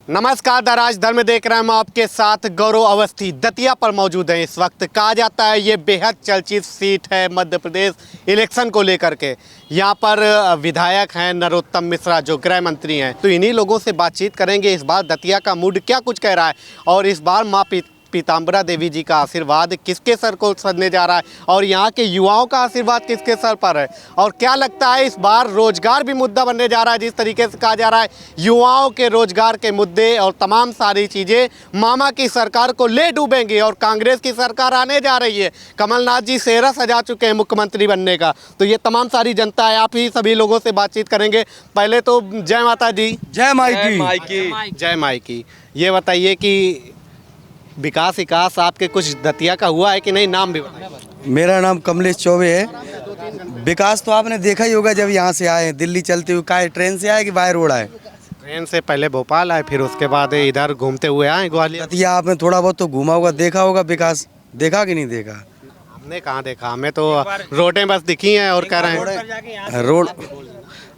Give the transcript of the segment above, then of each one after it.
नमस्कार, द राजधर्म देख रहे हैं हम आपके साथ। गौरव अवस्थी दतिया पर मौजूद है इस वक्त। कहा जाता है ये बेहद चर्चित सीट है मध्य प्रदेश इलेक्शन को लेकर के। यहाँ पर विधायक हैं नरोत्तम मिश्रा जो गृह मंत्री हैं, तो इन्हीं लोगों से बातचीत करेंगे। इस बार दतिया का मूड क्या कुछ कह रहा है और इस बार माँ पीताम्बरा देवी जी का आशीर्वाद किसके सर को सजने जा रहा है और यहाँ के युवाओं का आशीर्वाद किसके सर पर है। और क्या लगता है इस बार रोजगार भी मुद्दा बनने जा रहा है। जिस तरीके से कहा जा रहा है युवाओं के रोजगार के मुद्दे और तमाम सारी चीज़ें मामा की सरकार को ले डूबेंगी और कांग्रेस की सरकार आने जा रही है। कमलनाथ जी सेहरा सजा चुके हैं मुख्यमंत्री बनने का। तो ये तमाम सारी जनता है, आप ही सभी लोगों से बातचीत करेंगे। पहले तो जय माता दी। जय माई की। जय माई की। ये बताइए कि विकास आपके कुछ दतिया का हुआ है कि नहीं? नाम भी बताइए। मेरा नाम कमलेश चौबे है। विकास तो आपने देखा ही होगा जब यहाँ से आए, दिल्ली चलते हुए। का ट्रेन से आए कि बाय रोड आए? ट्रेन से पहले भोपाल आए, फिर उसके बाद इधर घूमते हुए आए ग्वालियर। दतिया आपने थोड़ा बहुत तो घूमा होगा, देखा होगा। विकास देखा कि नहीं देखा? हमने कहाँ देखा, हमें तो रोडें बस दिखी हैं और कह रहे हैं रोड।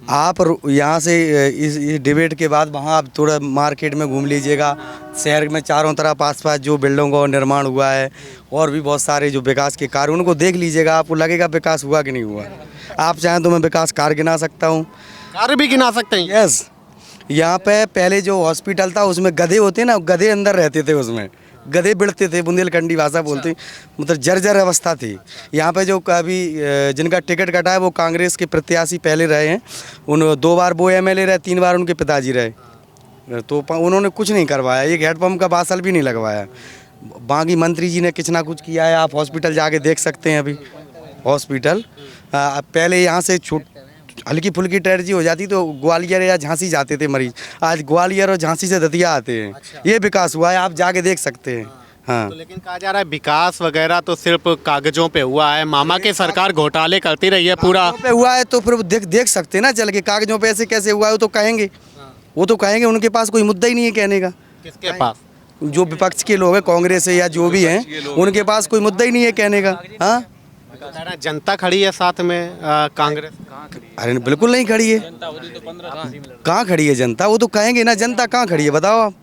आप यहाँ से इस डिबेट के बाद वहाँ आप थोड़ा मार्केट में घूम लीजिएगा। शहर में चारों तरफ आसपास जो बिल्डिंगों का निर्माण हुआ है और भी बहुत सारे जो विकास के कार्य, उनको देख लीजिएगा। आपको लगेगा विकास हुआ कि नहीं हुआ। आप चाहें तो मैं विकास कार्य गिना सकता हूँ। कार्य भी गिना सकते हैं? यस। यहाँ पे पहले जो हॉस्पिटल था उसमें गधे होते ना, गधे अंदर रहते थे, उसमें गधे बिड़ते थे, बुंदेलखंडी भाषा बोलते। मतलब जर्जर अवस्था थी। यहाँ पे जो अभी जिनका टिकट कटा है वो कांग्रेस के प्रत्याशी पहले रहे हैं। उन 2 बार वो एमएलए रहे, 3 बार उनके पिताजी रहे। तो उन्होंने कुछ नहीं करवाया, एक हेडपम्प का बासल भी नहीं लगवाया। बाकी मंत्री जी ने कुछ ना कुछ किया है। आप हॉस्पिटल जाके देख सकते हैं। अभी हॉस्पिटल पहले यहाँ से हल्की फुल्की ट्रेजेडी हो जाती तो ग्वालियर या झांसी जाते थे मरीज। आज ग्वालियर और झांसी से दतिया आते हैं। अच्छा। ये विकास हुआ है, आप जाके देख सकते हैं। हाँ। तो लेकिन कहा जा रहा है विकास वगैरह तो सिर्फ कागजों पे हुआ है। मामा की सरकार घोटाले करती रही है पूरा पे हुआ है। तो फिर देख सकते हैं ना चल के कागजों पे ऐसे कैसे हुआ है। वो तो कहेंगे उनके पास कोई मुद्दा ही नहीं है कहने का। किसके पास? जो विपक्ष के लोग हैं, कांग्रेस है या जो भी हैं, उनके पास कोई मुद्दा ही नहीं है कहने का। हाँ, जनता खड़ी है साथ में कांग्रेस। अरे बिल्कुल नहीं खड़ी है। कहाँ खड़ी है जनता? वो तो कहेंगे ना जनता कहाँ खड़ी है, बताओ आप।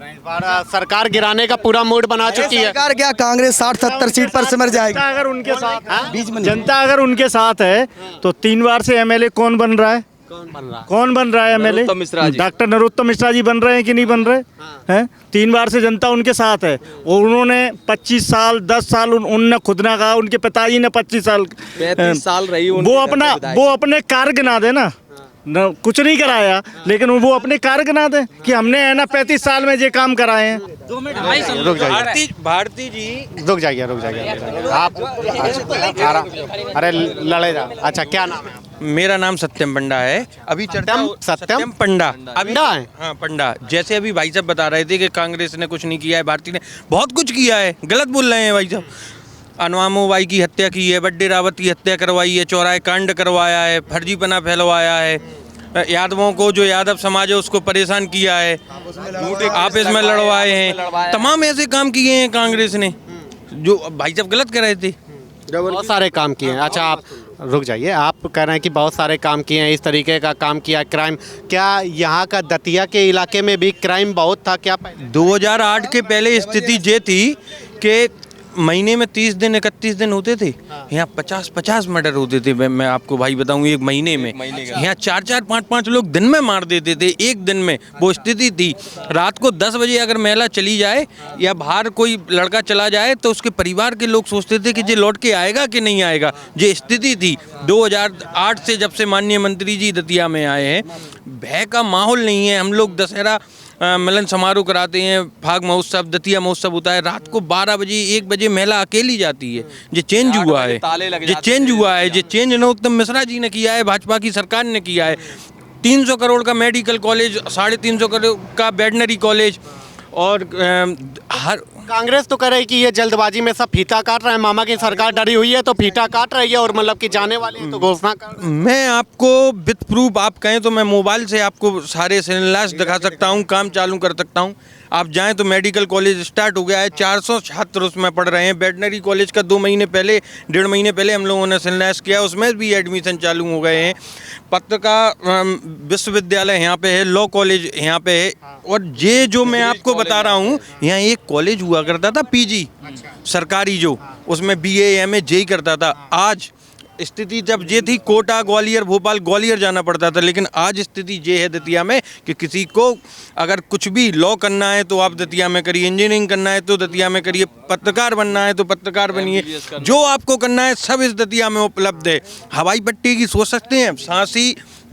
इस बार सरकार गिराने का पूरा मूड बना चुकी है। सरकार क्या, कांग्रेस 60-70 सीट पर सिमर जाएगी। अगर उनके साथ बीच में जनता अगर उनके साथ है तो 3 बार से एमएलए कौन बन रहा है? कौन बन रहा है एमएलए? डॉक्टर नरोत्तम मिश्रा जी बन रहे हैं कि नहीं बन रहे हैं? 3 बार से जनता उनके साथ है और उन्होंने 25 साल 10 साल उनने खुद ना कहा, उनके पिताजी ने 25 साल 35 साल रही। वो अपने कार्य गिना दे ना, कुछ नहीं कराया लेकिन वो अपने कार्य गिना दे कि हमने है ना 35 साल में ये काम कराए हैं। रुक जाइए भारती जी, रुक जाइए आप। अरे लड़े जा। अच्छा, क्या नाम है? मेरा नाम सत्यम पंडा है। अभी सत्यम पंडा अभी है। हाँ, पंडा। जैसे अभी भाई साहब बता रहे थे कि कांग्रेस ने कुछ नहीं किया है, भारतीय ने बहुत कुछ किया है। गलत बोल रहे हैं भाई साहब। अनवामो बाई की हत्या की है, बड्डे रावत की हत्या करवाई है, चौराहे कांड करवाया है, फर्जीपना फैलवाया है, यादवों को जो यादव समाज है उसको परेशान किया है, आपस में लड़वाए हैं। तमाम ऐसे काम किए हैं कांग्रेस ने जो भाई साहब गलत कर रहे थे। बहुत सारे काम किए हैं। अच्छा, आप रुक जाइए। आप कह रहे हैं कि बहुत सारे काम किए हैं, इस तरीके का काम किया। क्राइम क्या यहाँ का दतिया के इलाके में भी क्राइम बहुत था क्या? 2008 के पहले स्थिति ये थी कि महीने में 30 दिन 31 दिन होते थे। यहाँ 50-50 मर्डर होते थे। मैं आपको भाई बताऊँ, एक महीने में यहाँ 4-4 5-5 लोग दिन में मार देते थे, एक दिन में। वो स्थिति थी। रात को 10 बजे अगर महिला चली जाए या बाहर कोई लड़का चला जाए तो उसके परिवार के लोग सोचते थे कि ये लौट के आएगा कि नहीं आएगा। ये स्थिति थी 2008 से। जब से माननीय मंत्री जी दतिया में आए हैं, भय का माहौल नहीं है। हम लोग दशहरा मिलन समारोह कराते हैं, फाग महोत्सव, दतिया महोत्सव होता है। रात को 12 बजे 1 बजे महिला अकेली जाती है। ये चेंज हुआ है, ये चेंज हुआ है। ये चेंज नरोत्तम मिश्रा जी ने किया है, भाजपा की सरकार ने किया है। 300 करोड़ का मेडिकल कॉलेज, 350 करोड़ का वेटनरी कॉलेज और हर कांग्रेस तो कह रही कि ये जल्दबाजी में सब फीता काट रहे हैं, मामा की सरकार डरी हुई है तो फीता काट रही है और मतलब कि जाने वाली है तो घोषणा कर। मैं आपको विथ प्रूफ आप कहें तो मैं मोबाइल से आपको सारे शिलान्यास दिखा सकता हूँ, काम चालू कर सकता हूँ। आप जाएं तो मेडिकल कॉलेज स्टार्ट हो गया है, 400 छात्र उसमें पढ़ रहे हैं। वेटनरी कॉलेज का 2 महीने पहले 1.5 महीने पहले हम लोगों ने शिलान्यास किया, उसमें भी एडमिशन चालू हो गए हैं। पत्रकार विश्वविद्यालय यहाँ पे है, लॉ कॉलेज यहाँ पे है। और ये जो मैं आपको बता रहा हूँ, यहाँ एक कॉलेज हुआ करता था पीजी सरकारी, जो उसमें BA MA JEE करता था। आज स्थिति जब ये थी, कोटा ग्वालियर भोपाल ग्वालियर जाना पड़ता था, लेकिन आज स्थिति ये है दतिया में कि किसी को अगर कुछ भी लॉ करना है तो आप दतिया में करिए, इंजीनियरिंग करना है तो दतिया में करिए, पत्रकार बनना है तो पत्रकार बनिए, जो आपको करना है सब इस दतिया में उपलब्ध है। हवाई पट्टी की सोच सकते हैं,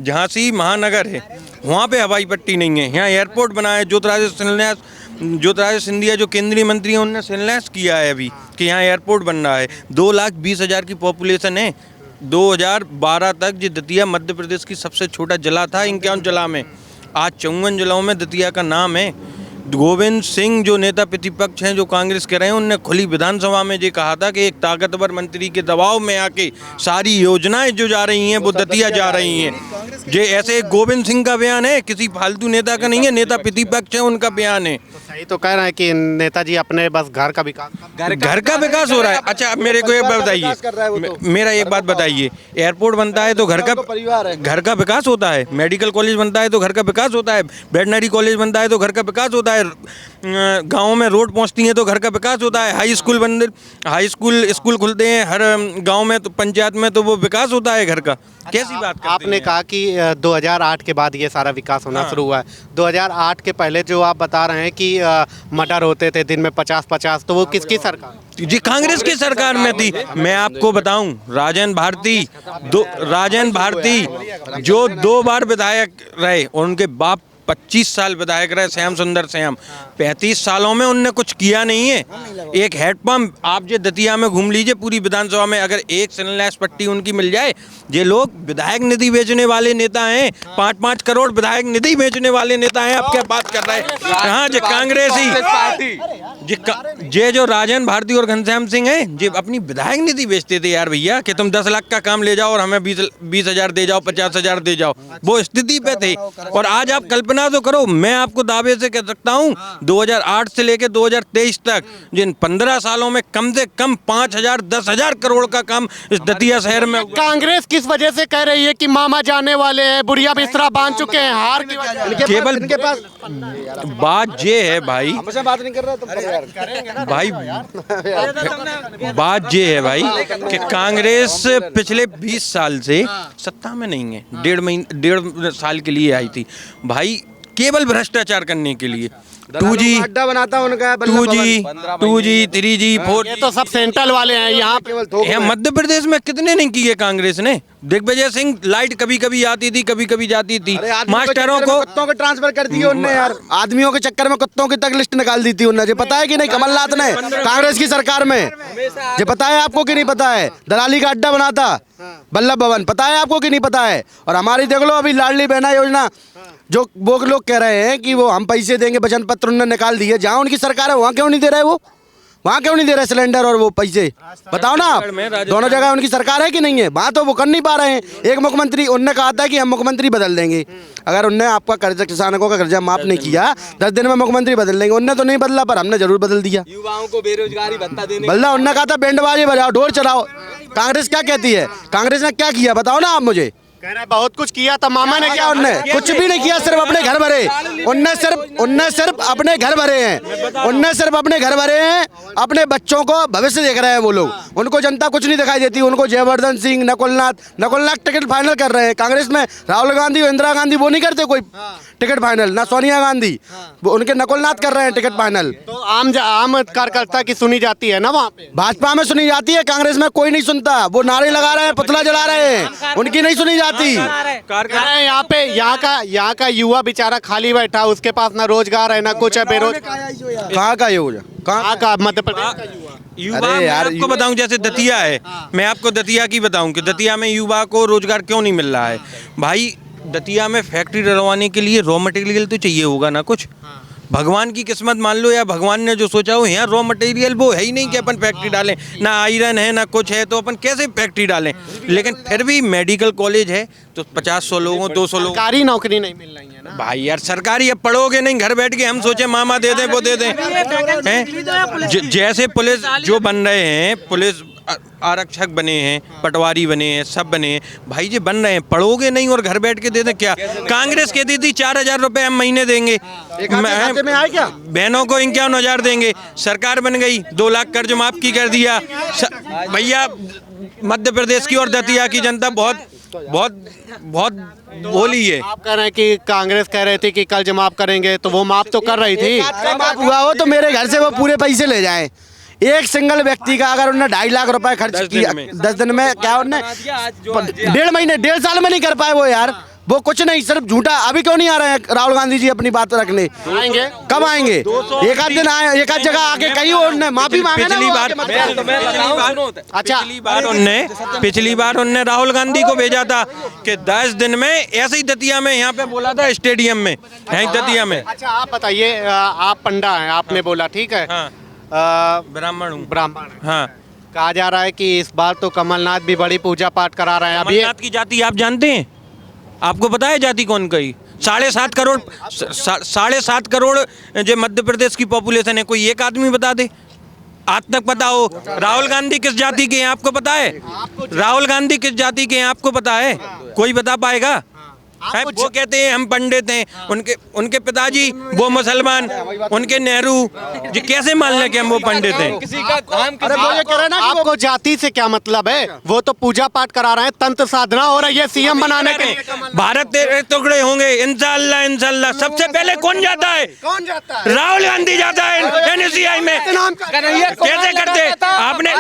झांसी महानगर है, वहाँ पे हवाई पट्टी नहीं है। यहाँ एयरपोर्ट बना है, ज्योतिरादित्य सिंधिया जो केंद्रीय मंत्री हैं उन्होंने शिलान्यास किया है अभी कि यहाँ एयरपोर्ट बन रहा है। 2,20,000 की पॉपुलेशन है। 2012 तक ये दतिया मध्य प्रदेश की सबसे छोटा जिला था 51 जिला में, आज 54 जिलों में दतिया का नाम है। गोविंद सिंह जो नेता प्रतिपक्ष हैं, जो कांग्रेस के रहे हैं, उनने खुली विधानसभा में ये कहा था कि एक ताकतवर मंत्री के दबाव में आके सारी योजनाएं जो जा रही हैं वो दतिया जा रही हैं। ये ऐसे गोविंद सिंह का बयान है, किसी फालतू नेता का नहीं है, नेता प्रतिपक्ष है उनका बयान है। सही तो कह रहे हैं कि नेताजी अपने बस घर का विकास घर का विकास हो रहा है। अच्छा अब मेरे को एक बात बताइए, मेरा एक बात बताइए, एयरपोर्ट बनता है तो घर का विकास होता है, मेडिकल कॉलेज बनता है तो घर का विकास होता है, वेटनरी कॉलेज बनता है तो घर का विकास होता है, गाँव में रोड पहुँचती है तो घर का विकास होता है, हाई स्कूल खुलते हैं हर गाँव में तो पंचायत में, तो वो विकास होता है घर का। कैसी बात करते आपने हैं? कहा कि 2008 के बाद ये सारा विकास होना शुरू हुआ है। 2008 के पहले जो आप बता रहे हैं कि मर्डर होते थे दिन में 50-50, तो वो किसकी सरकार? जी कांग्रेस की सरकार में थी। मैं आपको बताऊं, राजन भारती जो 2 बार विधायक रहे और उनके बाप 25 साल विधायक रहे, श्याम सुंदर श्याम, 35 सालों में उनने कुछ किया नहीं है। एक हैंडपंप आप जो दतिया में घूम लीजिए पूरी विधानसभा में, अगर एक शिलान्यास पट्टी उनकी मिल जाए। ये लोग विधायक निधि बेचने वाले नेता हैं, 5-5 करोड़ विधायक निधि बेचने वाले नेता हैं। आप क्या बात कर रहे हैं? हाँ जो कांग्रेसी ये जो राजन भारती और घनश्याम सिंह हैं, ये अपनी विधायक निधि बेचते थे यार भैया, कि तुम 10 लाख का काम ले जाओ और हमें 20,000 दे जाओ, 50,000 दे जाओ, वो स्थिति पे थे। और आज आप कल्पना तो करो, मैं आपको दावे से कह सकता हूँ 2008 से लेकर 2023 तक जिन 15 सालों में कम से कम 5,000 10,000 करोड़ का काम इस दतिया शहर में। कांग्रेस किस वजह से कह रही है कि मामा जाने वाले हैं, बुढ़िया बिस्तरा बांध चुके हैं, हार की वजह? केवल इनके पास बात ये है भाई, हमसे बात नहीं कर रहा तो भाई बात ये है भाई कि कांग्रेस पिछले 20 साल से सत्ता में नहीं है, 1.5 साल के लिए आई थी भाई, केवल भ्रष्टाचार करने के लिए। 2G अड्डा बनाता उनका, 2G 3G 4G, ये तो सब सेंट्रल वाले हैं। यहाँ मध्य प्रदेश में कितने नहीं किए कांग्रेस ने? दिग्विजय सिंह लाइट कभी कभी आती थी, कभी कभी जाती थी। मास्टरों को कुत्तों के ट्रांसफर कर दिए उनने यार, आदमियों के चक्कर में कुत्तों की तक लिस्ट निकाल दी थी उनने। जो पता है कि नहीं कमलनाथ ने कांग्रेस की सरकार में, जो पता है आपको कि नहीं पता है? दलाली का अड्डा बना था वल्लभ भवन, पता है आपको कि नहीं पता है? और हमारी देख लो अभी लाडली बहना योजना, जो वो लोग कह रहे हैं कि वो हम पैसे देंगे, वचन पत्र उन्होंने निकाल दिए। जहाँ उनकी सरकार है वहाँ क्यों नहीं दे रहे? वो वहाँ क्यों नहीं दे रहे सिलेंडर और वो पैसे? बताओ ना आप, दोनों जगह उनकी सरकार है कि नहीं है? वहाँ तो वो कर नहीं पा रहे हैं। एक मुख्यमंत्री उनने कहा था कि हम मुख्यमंत्री बदल देंगे, अगर उनने आपका कर्जा, किसानों का कर्जा माफ नहीं किया, 10 दिन में मुख्यमंत्री बदल देंगे। उनने तो नहीं बदला, पर हमने जरूर बदल दिया। युवाओं को बेरोजगारी भत्ता देने, बल्ला उनने कहा था बैंड बाजे बजाओ, ढोल चलाओ। कांग्रेस क्या कहती है? कांग्रेस ने क्या किया बताओ ना आप मुझे। कह रहे बहुत कुछ किया था मामा ने, क्या उनने कुछ भी नहीं किया, सिर्फ अपने घर भरे। उनने सिर्फ अपने घर भरे हैं, उनने सिर्फ अपने घर भरे हैं, अपने बच्चों को भविष्य देख रहे हैं वो लोग। उनको जनता कुछ नहीं दिखाई देती। उनको जयवर्धन सिंह, नकुलनाथ टिकट फाइनल कर रहे हैं। कांग्रेस में राहुल गांधी और इंदिरा गांधी वो नहीं करते कोई टिकट फाइनल, ना सोनिया गांधी, उनके नकुलनाथ कर रहे हैं टिकट फाइनल। तो आम कार्यकर्ता की सुनी जाती है ना वहाँ पे? भाजपा में सुनी जाती है, कांग्रेस में कोई नहीं सुनता। वो नारे लगा रहे हैं, पुतला जला रहे हैं, उनकी नहीं सुनी जाती। यहाँ का युवा बेचारा खाली बैठा, उसके पास ना रोजगार है ना कुछ है, बेरोजगार। कहाँ का युवा? कहाँ का? मध्य प्रदेश का युवा। युवा मैं आपको बताऊं, जैसे दतिया है, मैं आपको दतिया की बताऊं कि दतिया में युवा को रोजगार क्यों नहीं मिल रहा है भाई। दतिया में फैक्ट्री डलवाने के लिए रॉ मटेरियल तो चाहिए होगा ना कुछ, भगवान की किस्मत मान लो या भगवान ने जो सोचा हो, यहाँ रॉ मटेरियल वो है ही नहीं कि अपन फैक्ट्री डालें, ना आयरन है ना कुछ है, तो अपन कैसे फैक्ट्री डालें। लेकिन फिर भी मेडिकल कॉलेज है तो 50-100 लोगों 200 लोगों सरकारी नौकरी नहीं मिल रही है ना भाई यार, सरकारी अब पढ़ोगे नहीं, घर बैठ के हम सोचे मामा दे दें वो दे दें हैं। जैसे पुलिस जो बन रहे हैं, पुलिस आरक्षक बने हैं, पटवारी बने हैं, सब बने हैं भाई जी, बन रहे हैं, पढ़ोगे नहीं और घर बैठ के दे दें। क्या कांग्रेस कहती थी 4,000 रुपए हम महीने देंगे, खाते में आए क्या? बहनों को 51,000 देंगे, सरकार बन गई 2 लाख कर्ज माफ की कर दिया। भैया मध्य प्रदेश की और दतिया की जनता बहुत बहुत बहुत बोली है। आप कह रहे हैं कि कांग्रेस कह रही थी कि कर्ज माफ करेंगे, तो वो माफ तो कर रही थी। माफ हुआ हो तो मेरे घर से वो पूरे पैसे ले जाएं। एक सिंगल व्यक्ति का अगर उन्होंने 2.5 लाख रुपए खर्च किया 10 दिन में, क्या उन्होंने 1.5 महीने 1.5 साल में नहीं कर पाए वो यार, वो कुछ नहीं, सिर्फ झूठा। अभी क्यों नहीं आ रहे हैं राहुल गांधी जी अपनी बात रखने? आएंगे, कब आएंगे? एक आध दिन आए, एक आध जगह आके कहीं उन्होंने माफी मांगे ना। पिछली बार उनने राहुल गांधी को भेजा था कि 10 दिन में ऐसे ही दतिया में, यहाँ पे बोला था स्टेडियम में, यहीं दतिया में। अच्छा आप बताइए, आप पंडा हैं, आपने बोला ठीक है, ब्राह्मण हूँ। ब्राह्मण, हाँ, कहा जा रहा है कि इस बार तो कमलनाथ भी बड़ी पूजा पाठ करा रहे हैं। अभी कमलनाथ की जाति आप जानते हैं? आपको पता है जाति कौन कही? 7.5 करोड़ जो मध्य प्रदेश की पॉपुलेशन है, कोई एक आदमी बता दे, आज तक पता हो। राहुल गांधी किस जाति के हैं आपको पता है? राहुल गांधी किस जाति के हैं आपको पता है? कोई बता पाएगा? है, वो कहते हैं हम पंडित हैं, उनके पिताजी वो मुसलमान, उनके नेहरू जी, कैसे मान लें कि हम वो पंडित हैं? किसी का काम अरे वो ये कह रहे हैं ना कि आपको जाति से क्या मतलब है? वो तो पूजा पाठ करा रहे हैं, तंत्र साधना हो रही है सीएम बनाने के लिए। भारत तेरे टुकड़े होंगे इंशाल्लाह इंशाल्लाह। सबसे पहले कौन जाता है? कौन जाता है? राहुल गांधी जाता है NSCI में। कैसे करते? आपने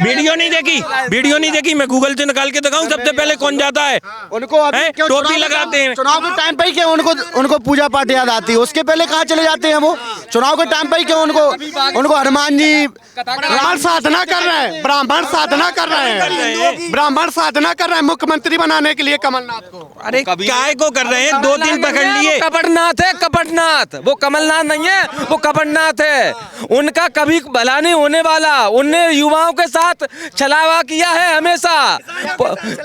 वीडियो नहीं देखी? वीडियो नहीं देखी? मैं गूगल से निकाल के दिखाऊं सबसे पहले कौन जाता है? उनको टोपी लगाते हैं। चुनाव के टाइम पे ही क्यों उनको पूजा पाठ याद आती है? उसके पहले कहाँ चले जाते हैं वो? चुनाव के टाइम पे ही क्यों उनको हनुमान जी ब्राह्मण साधना कर रहे हैं, ब्राह्मण साधना कर रहे हैं, ब्राह्मण साधना कर रहे हैं मुख्यमंत्री बनाने के लिए कमलनाथ को। अरे काय को कर रहे हैं? 2-3 पकड़ लिए। कपटनाथ है, कपटनाथ। वो कमलनाथ नहीं है, वो कपटनाथ है। उनका कभी भला नहीं होने वाला। उनने युवाओं के साथ छलावा किया है, हमेशा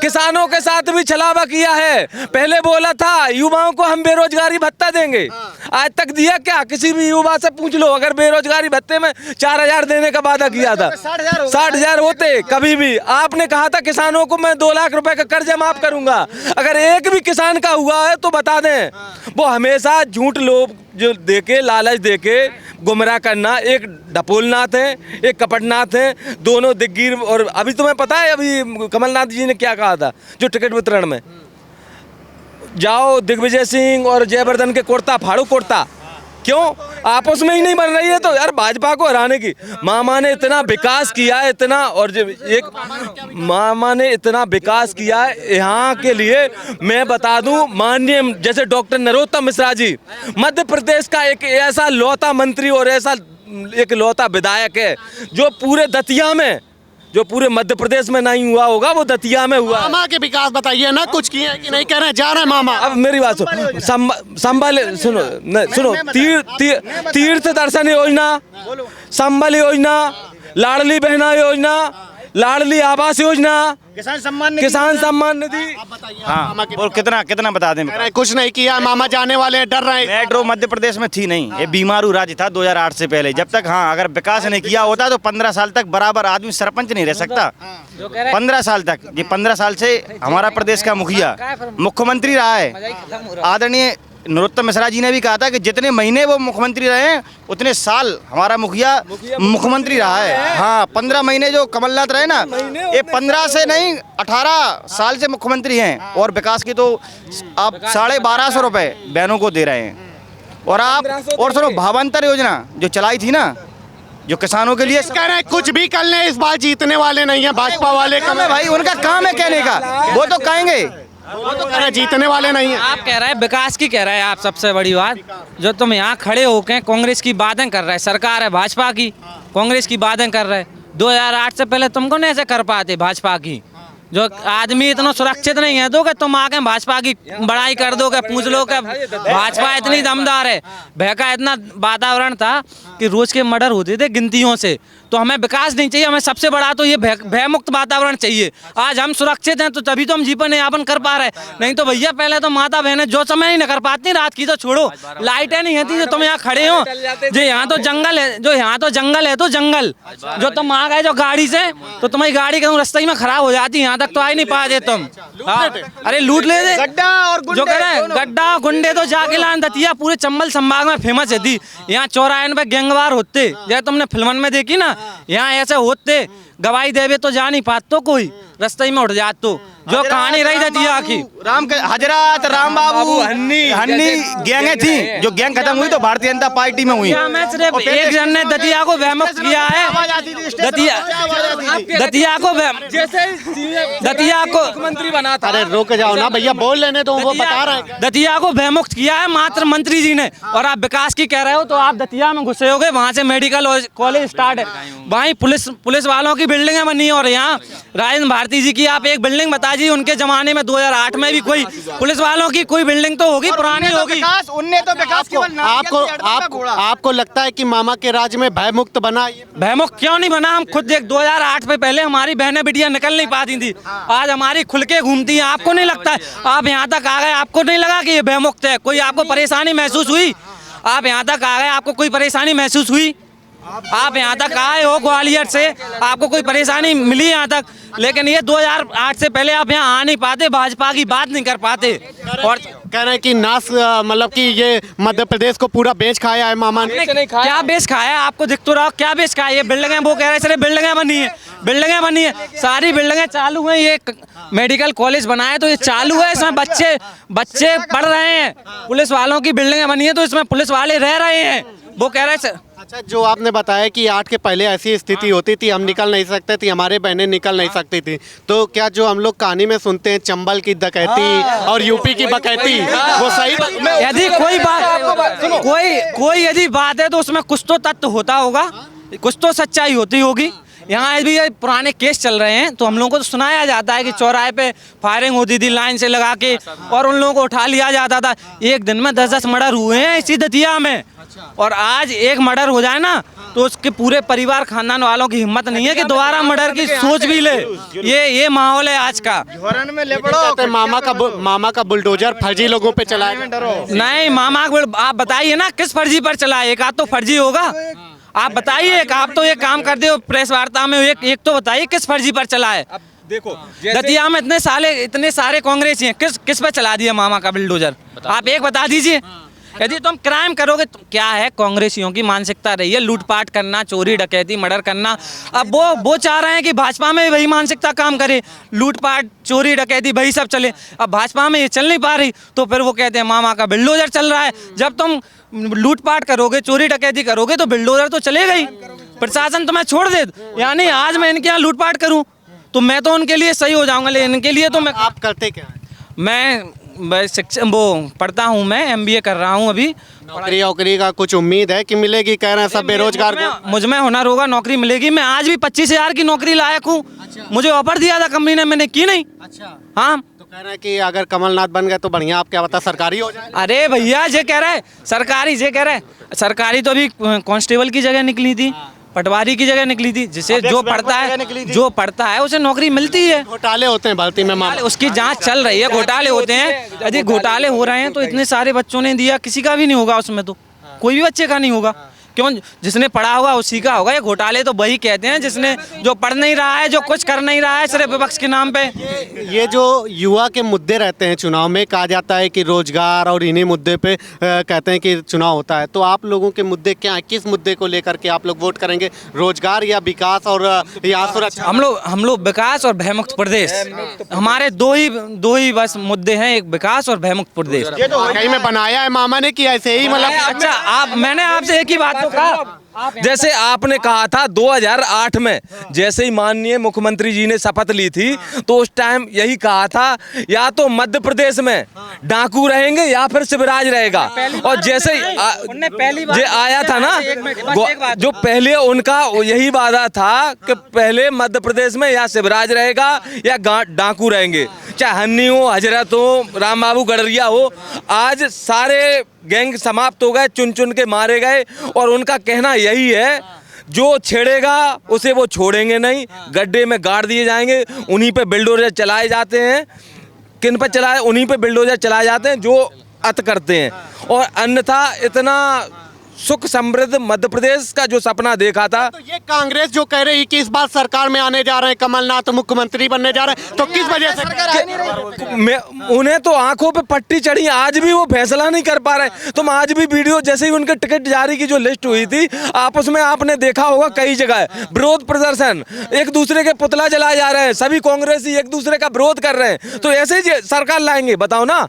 किसानों के साथ भी छलावा किया है। पहले बोला था युवाओं को हम बेरोजगारी भत्ता देंगे, आज तक दिया क्या? किसी भी युवा से पूछ लो, अगर बेरोजगारी भत्ते में 4,000 देने का वादा किया था, 60,000 होते। कभी भी आपने कहा था किसानों को मैं 2 लाख रुपए का कर्ज माफ करूंगा, अगर एक भी किसान का हुआ है तो बता दें। वो हमेशा झूठ लोग जो देके, लालच देके गुमराह करना। एक डपोलनाथ है, एक कपटनाथ है, दोनों दिग्गीर। और अभी तुम्हें पता है अभी कमलनाथ जी ने क्या कहा था जो टिकट वितरण में? जाओ दिग्विजय सिंह और जयवर्धन के कुर्ता फाड़ो कुर्ता। क्यों? आपस में ही नहीं बन रही है तो यार भाजपा को हराने की। मामा ने इतना विकास किया है, इतना, और एक मामा ने इतना विकास किया है यहाँ के लिए। मैं बता दूं, माननीय जैसे डॉक्टर नरोत्तम मिश्रा जी मध्य प्रदेश का एक ऐसा लौता मंत्री और ऐसा एक लौता विधायक है जो पूरे दतिया में, जो पूरे मध्य प्रदेश में नहीं हुआ होगा, वो दतिया में हुआ। मामा के विकास बताइए ना, कुछ किए कि नहीं? कह रहे हैं जा रहे हैं मामा। अब मेरी बात संबल सुनो, तीर्थ दर्शन योजना, संबल योजना, लाडली बहना योजना, लाडली आवास योजना, किसान सम्मान निधि। हाँ, और कितना बता दें? कह रहे हैं कुछ नहीं किया, मामा जाने वाले हैं, डर रहे हैं। मेट्रो मध्य प्रदेश में थी नहीं, ये बीमारू राज्य था 2008 से पहले। जब तक अगर विकास नहीं किया होता तो 15 साल तक बराबर आदमी सरपंच नहीं रह सकता। 15 साल तक, ये 15 साल से हमारा प्रदेश का मुखिया मुख्यमंत्री रहा है। आदरणीय नरोत्तम मिश्रा जी ने भी कहा था कि जितने महीने वो मुख्यमंत्री रहे हैं उतने साल हमारा मुखिया मुख्यमंत्री रहा है। हाँ, 15 महीने जो कमलनाथ रहे ना, ये 15 से नहीं 18 साल से मुख्यमंत्री हैं। और विकास की तो आप 1250 रुपए बहनों को दे रहे हैं। और आप और सुनो, भावांतर योजना जो चलाई थी ना, जो किसानों के लिए, कह रहे हैं कुछ भी कर लें, इस बार जीतने वाले नहीं है भाजपा वाले। काम है भाई, उनका काम है कहने का, वो तो कहेंगे, वो तो कह रहे हैं जीतने वाले नहीं है। आप कह रहे हैं विकास की, कह रहे हैं आप। सबसे बड़ी बात जो तुम यहाँ खड़े होकर कांग्रेस की बातें कर रहे हैं, सरकार है भाजपा की, कांग्रेस की बातें कर रहे हैं। 2008 से पहले तुमको नहीं ऐसे कर पाते भाजपा की, जो आदमी इतना सुरक्षित नहीं है तो कि तुम आके भाजपा की बड़ाई कर दो कि पूछ लो कि भाजपा इतनी दमदार है। भय का इतना वातावरण था कि रोज के मर्डर होते थे गिनतियों से। तो हमें विकास नहीं चाहिए, हमें सबसे बड़ा तो ये भय मुक्त वातावरण चाहिए। आज हम सुरक्षित हैं तो तभी तो हम जीवन यापन कर पा रहे, नहीं तो भैया पहले तो माता बहनें जो समय ही न कर पाती, रात की तो छोड़ो, लाइटें नहीं होती जो तुम यहाँ खड़े हो। जो यहाँ तो जंगल है, जो यहाँ तो जंगल है, तो जंगल जो तुम आ गए जो गाड़ी से, तो तुम्हारी गाड़ी कहीं रास्ते में खराब हो जाती, यहाँ तक तो आ ही नहीं पाते तुम। अरे लूट ले जो कह रहे गड्ढा गुंडे तो जाके लान दतिया पूरे चंबल संभाग में फेमस है थी। यहाँ चौराहे पे गैंगवार होते, जैसे तुमने फिल्मन में देखी ना, यहाँ ऐसे होते, गवाही देवे तो जा नहीं पाते, तो कोई रास्ते में उठ जात। तो जो कहानी रही दतिया की हजरत राम बाबू हन्नी गैंगे थी, जो गैंग खत्म हुई तो भारतीय जनता पार्टी में हुई। मैं सिर्फ एक जन ने दतिया को वहमुक्त किया है, दतिया को मुख्यमंत्री बना था। अरे रुक जाओ ना भैया, बोल लेने तो वो बता रहे हैं। दतिया को वहमुक्त किया है मात्र मंत्री जी ने। और आप विकास की कह रहे हो तो आप दतिया में घुसे होगे, वहाँ से मेडिकल कॉलेज स्टार्ट है, वहीं पुलिस वालों की बिल्डिंगें बनी है। और यहाँ राजेंद्र भारती जी की आप एक बिल्डिंग बता जी, उनके जमाने में 2008 में भी कोई पुलिस वालों की कोई बिल्डिंग तो होगी, पुरानी होगी। आपको लगता है कि मामा के राज में भय मुक्त बना? भयमुक्त क्यों नहीं बना? हम खुद देख 2008 में पहले हमारी बहनें बिटियां निकल नहीं पाती थी, आज हमारी खुल के घूमती हैं। आपको नहीं लगता है? आप यहाँ तक आ गए, आपको नहीं लगा कि ये भयमुक्त है? कोई आपको परेशानी महसूस हुई? आप यहाँ तक आ गए, आपको कोई परेशानी महसूस हुई? आप यहाँ तक आए हो ग्वालियर से, आपको कोई परेशानी मिली यहाँ तक? लेकिन ये 2008 से पहले आप यहाँ आ नहीं पाते, भाजपा की बात नहीं कर पाते। और कह रहे हैं कि नाश मतलब कि ये मध्य प्रदेश को पूरा बेच खाया है मामा ने। क्या बेच खाया है? आपको दिख तो रहा, क्या बेच खाया? ये बिल्डिंगें, वो कह रहे सिर्फ बिल्डिंगें बनी है, बिल्डिंगें बनी है, सारी बिल्डिंगें चालू हैं। ये मेडिकल कॉलेज बनाए तो ये चालू है, इसमें बच्चे पढ़ रहे हैं। पुलिस वालों की बिल्डिंगें बनी है तो इसमें पुलिस वाले रह रहे हैं। वो कह रहे हैं अच्छा, जो आपने बताया कि 8 के पहले ऐसी स्थिति होती थी, हम निकल नहीं सकते थे, हमारे बहनें निकल नहीं सकती थी, तो क्या जो हम लोग कहानी में सुनते हैं चंबल की डकैती और यूपी की बकैती, वो सही? यदि कोई बात कोई यदि बात है तो उसमें कुछ तो तथ्य होता होगा, कुछ तो सच्चाई होती होगी। यहाँ भी ये पुराने केस चल रहे हैं तो हम लोगों को तो सुनाया जाता है कि चौराहे पे फायरिंग होती थी लाइन से लगा के और उन लोगों को उठा लिया जाता था। एक दिन में 10-10 मर्डर हुए हैं इसी दतिया में। और आज एक मर्डर हो जाए ना तो उसके पूरे परिवार खानदान वालों की हिम्मत नहीं है कि दोबारा मर्डर की सोच भी ले। ये माहौल है आज का। मामा का बुलडोजर फर्जी लोगों पे चला है। नहीं, मामा आप बताइए ना किस फर्जी पर चला है? एक आध तो फर्जी होगा, आप बताइए। आप तो ये काम करते हो प्रेस वार्ता में, एक तो बताइए किस फर्जी पर चला है? देखो दतिया में इतने सारे कांग्रेसी हैं, किस पर चला दिया मामा का बुलडोजर? आप एक बता दीजिए। यदि तुम क्राइम करोगे तो क्या है? कांग्रेसियों की मानसिकता रही है लूटपाट करना, चोरी डकैती मर्डर करना। अब वो चाह रहे हैं कि भाजपा में वही मानसिकता काम करे, लूटपाट चोरी डकैती वही सब चले। अब भाजपा में ये चल नहीं पा रही तो फिर वो कहते हैं मामा का बुलडोजर चल रहा है। जब तुम लूटपाट करोगे, चोरी डकैती करोगे तो बुलडोजर तो चलेगा ही, प्रशासन तुम्हें छोड़ दे। यानी आज मैं इनके यहाँ लूटपाट करूँ तो मैं तो उनके लिए सही हो जाऊंगा, लेकिन इनके लिए तो मैं। आप करते क्या? मैं शिक्षा वो पढ़ता हूँ, मैं MBA कर रहा हूँ अभी। नौकरी का कुछ उम्मीद है कि मिलेगी? कह रहे हैं सब बेरोजगार को। मुझ में हुनर होगा, नौकरी मिलेगी। मैं आज भी 25,000 की नौकरी लायक हूँ। मुझे ऑफर दिया था कंपनी ने, मैंने की नहीं। हाँ, तो कह रहे हैं कि अगर कमलनाथ बन गए तो बढ़िया, आप क्या बता सरकारी हो जाए? अरे भैया ये कह रहे सरकारी तो अभी कांस्टेबल की जगह निकली थी, पटवारी की जगह निकली थी, जिसे जो पढ़ता है उसे नौकरी मिलती है। घोटाले होते हैं भर्ती में मामला, उसकी जांच चल रही है। घोटाले होते हैं, यदि घोटाले हो रहे हैं तो इतने सारे बच्चों ने दिया, किसी का भी नहीं होगा उसमें, तो कोई भी बच्चे का नहीं होगा। क्यों? जिसने पढ़ा होगा उसी का होगा। ये घोटाले तो वही कहते हैं जिसने जो पढ़ नहीं रहा है, जो कुछ कर नहीं रहा है सिर्फ विपक्ष के नाम पे। ये जो युवा के मुद्दे रहते हैं चुनाव में, कहा जाता है कि रोजगार और इन्हीं मुद्दे पे कहते हैं कि चुनाव होता है, तो आप लोगों के मुद्दे क्या हैं? किस मुद्दे को लेकर के आप लोग वोट करेंगे? रोजगार या विकास और या सुरक्षा? हम लोग विकास और भयमुक्त प्रदेश, हमारे दो ही बस मुद्दे हैं, एक विकास और भयमुक्त प्रदेश। कहीं में बनाया है मामा ने कि ऐसे ही मतलब? अच्छा, मैंने आपसे एक ही बात तो कहा, जैसे आपने कहा था 2008 में, जैसे ही माननीय मुख्यमंत्री जी ने शपथ ली थी तो उस टाइम यही कहा था या तो मध्य प्रदेश में डाकू रहेंगे या फिर शिवराज रहेगा। और जैसे ही आया था ना, जो पहले उनका यही वादा था कि पहले मध्य प्रदेश में या शिवराज रहेगा या डाकू रहेंगे, चाहे हन्नी हो, हजरत हो, राम बाबू गडरिया हो। आज सारे गैंग समाप्त हो गए, चुन चुन के मारे गए और उनका कहना यही है जो छेड़ेगा उसे वो छोड़ेंगे नहीं, गड्ढे में गाड़ दिए जाएंगे। उन्हीं पे बिल्डोजर चलाए जाते हैं, किन पे चलाए, उन्हीं पे बिल्डोजर चलाए जाते हैं जो अत करते हैं। और अन्यथा इतना सुख समृद्ध मध्य प्रदेश का जो सपना देखा था, तो ये कांग्रेस जो कह रही कि इस बार सरकार में आने जा रहे हैं, कमलनाथ मुख्यमंत्री बनने जा रहे हैं, तो किस वजह से उन्हें तो आंखों पे पट्टी चढ़ी, आज भी वो फैसला नहीं कर पा रहे। तुम आज भी वीडियो, जैसे ही उनके टिकट जारी की जो लिस्ट हुई थी, आपस में आपने देखा होगा कई जगह विरोध प्रदर्शन, एक दूसरे के पुतला जलाए जा रहे हैं, सभी कांग्रेसी एक दूसरे का विरोध कर रहे हैं। तो ऐसे ही सरकार लाएंगे, बताओ ना।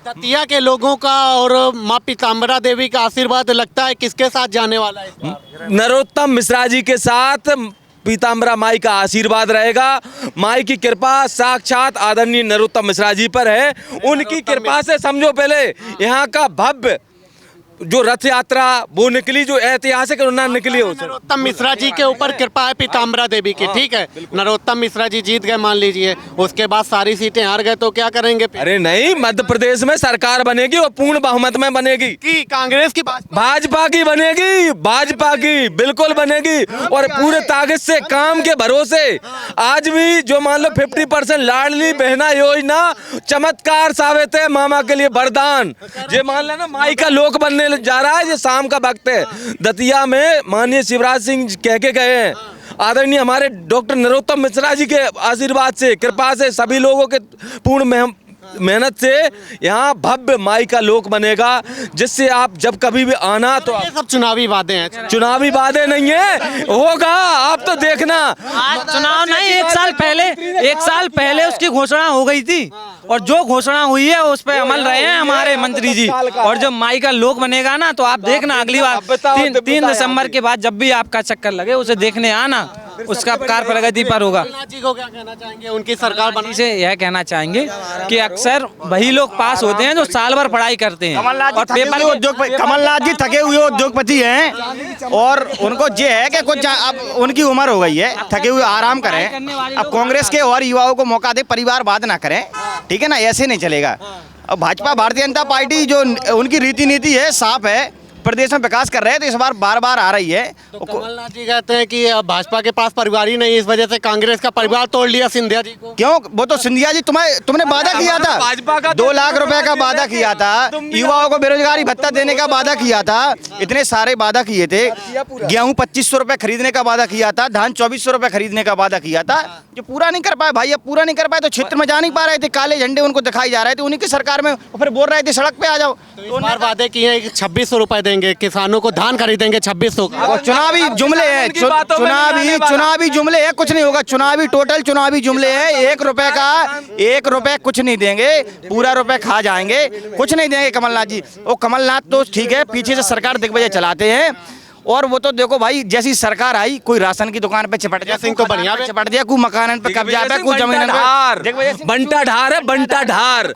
दतिया के लोगों का और माँ पीताम्बरा देवी का आशीर्वाद लगता है किसके साथ जाने वाला है इस बार? नरोत्तम मिश्रा जी के साथ पीताम्बरा माई का आशीर्वाद रहेगा। माई की कृपा साक्षात आदरणीय नरोत्तम मिश्रा जी पर है। उनकी कृपा से समझो पहले यहाँ का भव्य जो रथ यात्रा वो निकली, जो ऐतिहासिक निकली हो। नरोत्तम मिश्रा जी के ऊपर कृपा है पीताम्बरा देवी की, ठीक है। नरोत्तम मिश्रा जी जीत गए मान लीजिए, उसके बाद सारी सीटें हार गए तो क्या करेंगे? अरे नहीं, मध्य प्रदेश में सरकार बनेगी और पूर्ण बहुमत में बनेगी। की कांग्रेस की भाजपा की बनेगी, भाजपा की बिल्कुल बनेगी। और पूरे ताकत से काम के भरोसे आज भी जो मान लो 50% लाडली बहना योजना चमत्कार साबित है, मामा के लिए वरदान। ये मान लेना माई का लोक बनने जा रहा है। ये शाम का वक्त है, दतिया में माननीय शिवराज सिंह कह के गए हैं, आदरणीय हमारे डॉक्टर नरोत्तम मिश्रा जी के आशीर्वाद से, कृपा से, सभी लोगों के पूर्ण मेहनत से यहाँ भव्य माई का लोक बनेगा, जिससे आप जब कभी भी आना तो ये सब चुनावी वादे हैं। चुनावी वादे नहीं है, होगा, आप तो देखना। आज चुनाव नहीं, एक साल पहले उसकी घोषणा हो गई थी और जो घोषणा हुई है उस पर अमल रहे हैं हमारे मंत्री जी। और जब माई का लोक बनेगा ना तो आप देखना, अगली बार 3 दिसंबर के बाद जब भी आपका चक्कर लगे उसे देखने आना, उसका कार्य प्रगति पर होगा। कमलनाथ जी को क्या कहना चाहेंगे? उनकी सरकार बनने से यह कहना चाहेंगे कि अक्सर वही लोग पास होते हैं जो साल भर पढ़ाई करते हैं और पेपर कमलनाथ जी थके हुए उद्योगपति हैं और उनको ये है कि कुछ अब उनकी उम्र हो गई है, थके हुए आराम करें। अब कांग्रेस के और युवाओं को मौका दे, परिवारवाद ना करें, ठीक है ना, ऐसे नहीं चलेगा। अब भाजपा भारतीय जनता पार्टी जो उनकी रीति नीति है साफ है, प्रदेश में विकास कर रहे हैं, तो इस बार बार आ रही है। तो कमलनाथ जी कहते हैं कि भाजपा के पास परिवार ही नहीं, इस वजह से कांग्रेस का परिवार तोड़ लिया सिंधिया जी को। क्यों? वो तो सिंधिया जी तुमने वादा किया था, 2 लाख रुपए का वादा किया था, युवाओं को बेरोजगारी भत्ता देने का वादा किया था, इतने सारे वादा किए थे। गेहूं 2500 रुपए खरीदने का वादा किया था, धान 2400 रुपए खरीदने का वादा किया था, जो पूरा नहीं कर पाए भाई। अब पूरा नहीं कर पाए तो क्षेत्र में जा नहीं पा रहे थे, काले झंडे उनको दिखाई जा रहे थे उन्हीं की सरकार में, फिर बोल रहे थे सड़क पे आ जाओ। तो वादे किए हैं 2600 रुपए देंगे, किसानों को धान खरीदेंगे 2600 का। और चुनावी जुमले हैं, चुनावी जुमले हैं, कुछ नहीं होगा। टोटल चुनावी जुमले हैं। 1 रुपए कुछ नहीं देंगे, पूरा रुपए खा जाएंगे, कुछ नहीं देंगे कमलनाथ जी। और कमलनाथ तो ठीक है, पीछे से सरकार दिग्विजय चलाते हैं। और वो तो देखो भाई, जैसी सरकार आई, कोई राशन की दुकान पे चिपट गया, तो बढ़िया चिपट दिया, कोई मकान पे कब्जा पे, कोई जमीन पे, बंटा ढार है, बंटा ढार।